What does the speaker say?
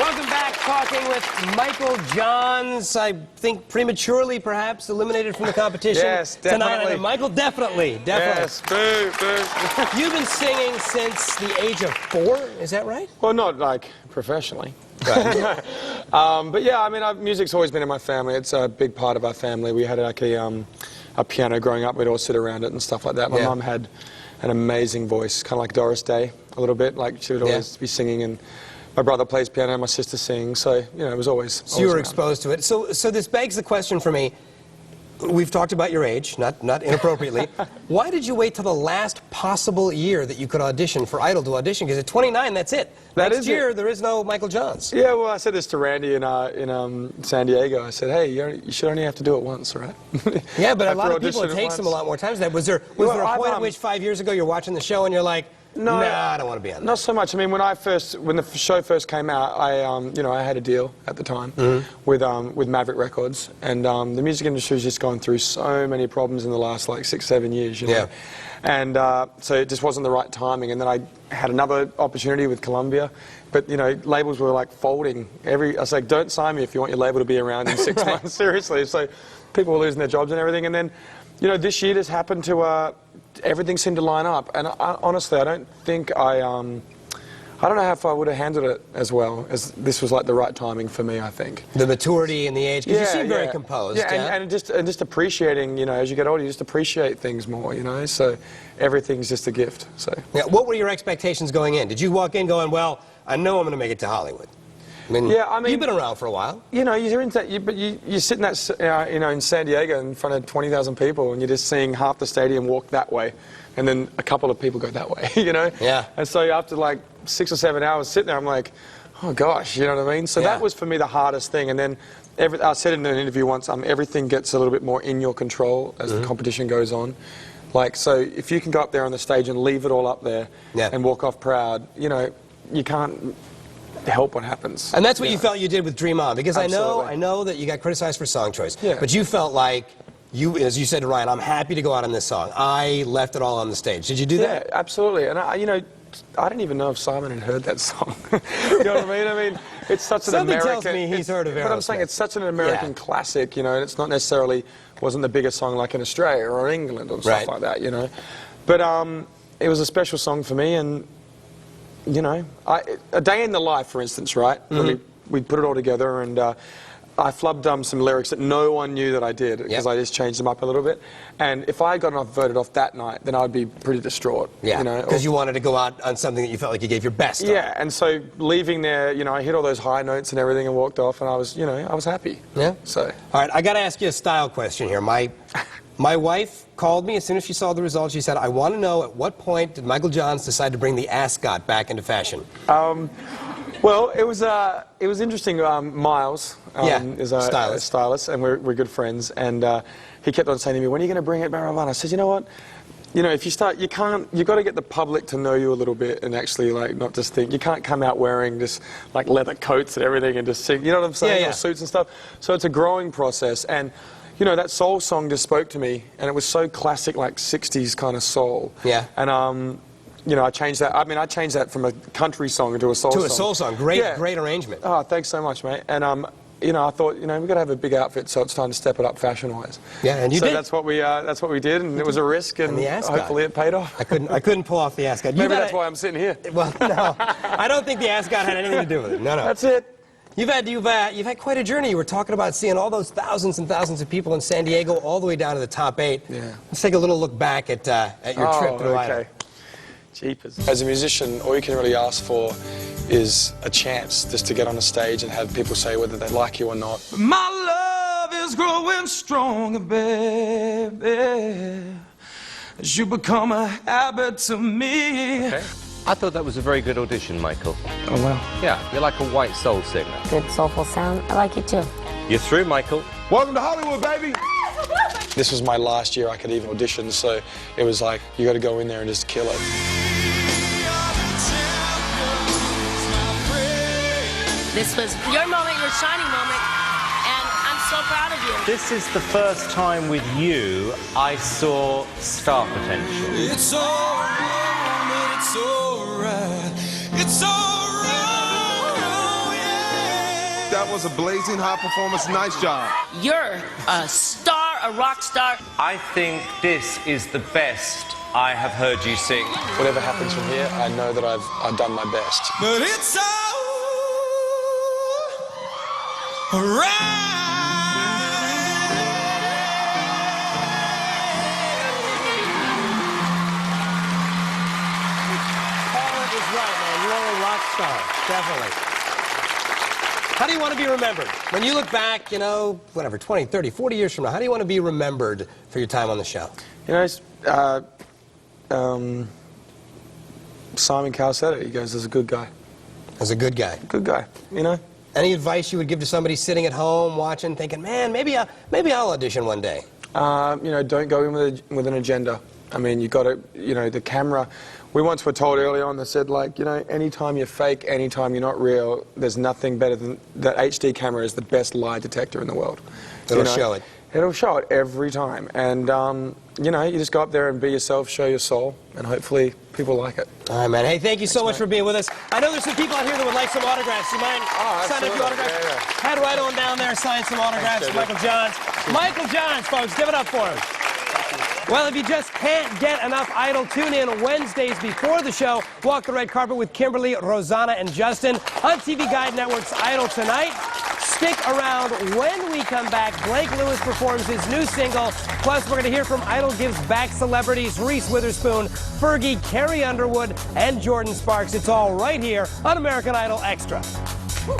Welcome back, talking with Michael Johns. I think prematurely, perhaps, eliminated from the competition. Yes, definitely. Tonight. Michael, definitely. Yes, boo, boo. You've been singing since the age of 4, is that right? Well, not like professionally. Right. But yeah, I mean, music's always been in my family. It's a big part of our family. We had like a piano growing up. We'd all sit around it and stuff like that. My mum had an amazing voice, kind of like Doris Day, a little bit. Like she would always be singing, and my brother plays piano, my sister sings. So you know, it was always. So you were exposed to it. So this begs the question for me. We've talked about your age, not inappropriately. Why did you wait till the last possible year that you could audition for Idol to audition? Because at 29, that's it. Next year, there is no Michael Johns. Yeah, well, I said this to Randy in San Diego. I said, hey, you should only have to do it once, right? Yeah, but a lot of people, it takes them a lot more times than that. Was there a point at which 5 years ago you're watching the show and you're like, no, I don't want to be on that? Not so much. I mean, when the show first came out, I had a deal at the time with Maverick Records, and the music industry's just gone through so many problems in the last like 6-7 years, you know. Yeah. And so it just wasn't the right timing. And then I had another opportunity with Columbia, but you know, labels were like folding. I was like, don't sign me if you want your label to be around in 6 months. Seriously. So people were losing their jobs and everything. And then, you know, this year just happened to. Everything seemed to line up, and honestly, I don't think I don't know how if I would have handled it as well, as this was like the right timing for me, I think. The maturity and the age, because you seem very composed. Yeah, and just appreciating, you know, as you get older, you just appreciate things more, you know, so everything's just a gift, so. Yeah, what were your expectations going in? Did you walk in going, well, I know I'm going to make it to Hollywood? I mean, you've been around for a while. You know, you're sitting at, you know, in San Diego in front of 20,000 people, and you're just seeing half the stadium walk that way, and then a couple of people go that way, you know? Yeah. And so after like 6 or 7 hours sitting there, I'm like, oh gosh, you know what I mean? So that was for me the hardest thing. And then I said in an interview once, everything gets a little bit more in your control as the competition goes on. Like, so if you can go up there on the stage and leave it all up there and walk off proud, you know, you can't help what happens. And that's what you felt you did with Dream On, because I know that you got criticized for song choice, but you felt like as you said to Ryan, I'm happy to go out on this song. I left it all on the stage. Did you do that? Yeah, absolutely. And you know, I didn't even know if Simon had heard that song. You know what I mean? I mean, it's such an American. Something tells me he's heard of it. But I'm saying it's such an American classic, you know, and it's not necessarily wasn't the biggest song like in Australia or England or stuff like that, you know. But it was a special song for me, and you know, A Day in the Life, for instance, right? We put it all together, and I flubbed some lyrics that no one knew that I did, because I just changed them up a little bit. And if I got voted off that night, then I'd be pretty distraught. Yeah, because you wanted to go out on something that you felt like you gave your best on. Yeah, and so leaving there, you know, I hit all those high notes and everything and walked off, and I was, you know, I was happy. Yeah. So. All right, I got to ask you a style question here. My wife called me as soon as she saw the results. She said, I want to know at what point did Michael Johns decide to bring the ascot back into fashion? Well, it was interesting. Miles is a stylist, and we're good friends. And he kept on saying to me, when are you going to bring it back? I said, you know what? You know, if you start, you've got to get the public to know you a little bit and actually, like, not just think. You can't come out wearing just, like, leather coats and everything and just sing, you know what I'm saying? Or suits and stuff. So it's a growing process. And you know, that soul song just spoke to me, and it was so classic, like 60s kind of soul. Yeah. And, you know, I changed that. I mean, I changed that from a country song into a soul song. To a soul song. Great arrangement. Oh, thanks so much, mate. And, you know, I thought, you know, we've got to have a big outfit, so it's time to step it up fashion-wise. Yeah, and you did. So that's what we did, and it was a risk, and hopefully it paid off. I couldn't pull off the ascot. Maybe that's why I'm sitting here. Well, no, I don't think the ascot had anything to do with it. No, no. That's it. You've had quite a journey. You were talking about seeing all those thousands and thousands of people in San Diego, all the way down to the top 8. Yeah. Let's take a little look back at your trip to the Idol. Jeepers. As a musician, all you can really ask for is a chance just to get on a stage and have people say whether they like you or not. My love is growing stronger, baby, as you become a habit to me. Okay. I thought that was a very good audition, Michael. Oh, well. Yeah, you're like a white soul singer. Good soulful sound. I like it too. You're through, Michael. Welcome to Hollywood, baby! This was my last year I could even audition, so it was like, you got to go in there and just kill it. This was your moment, your shining moment, and I'm so proud of you. This is the first time with you I saw star potential. It's all wrong, but it's all right. It's all wrong, yeah. That was a blazing high performance. Nice job. You're a star, a rock star. I think this is the best I have heard you sing. Whatever happens from here, I know that I've done my best. But it's all right. Paula is right, man. You are a rock star, definitely. How do you want to be remembered? When you look back, you know, whatever, 20, 30, 40 years from now, how do you want to be remembered for your time on the show? You know, Simon Cowell said it. He goes, "There's a good guy." As a good guy. Good guy, you know? Any advice you would give to somebody sitting at home watching, thinking, man, maybe I'll audition one day? You know, don't go in with an agenda. I mean, you got to, you know, the camera. We once were told early on, they said, like, you know, anytime you're fake, anytime you're not real, there's nothing better than that. HD camera is the best lie detector in the world. It'll show it. It'll show it every time. And, you know, you just go up there and be yourself, show your soul, and hopefully people like it. All right, man. Hey, thank you so much for being with us. I know there's some people out here that would like some autographs. You mind signing a few autographs? Yeah. Head right on down there, sign some autographs. Thanks, Michael Johns. Michael Johns, folks, give it up for him. Well, if you just can't get enough Idol, tune in Wednesdays before the show. Walk the red carpet with Kimberly, Rosanna, and Justin on TV Guide Network's Idol tonight. Stick around. When we come back, Blake Lewis performs his new single. Plus, we're going to hear from Idol Gives Back celebrities Reese Witherspoon, Fergie, Carrie Underwood, and Jordan Sparks. It's all right here on American Idol Extra. Woo.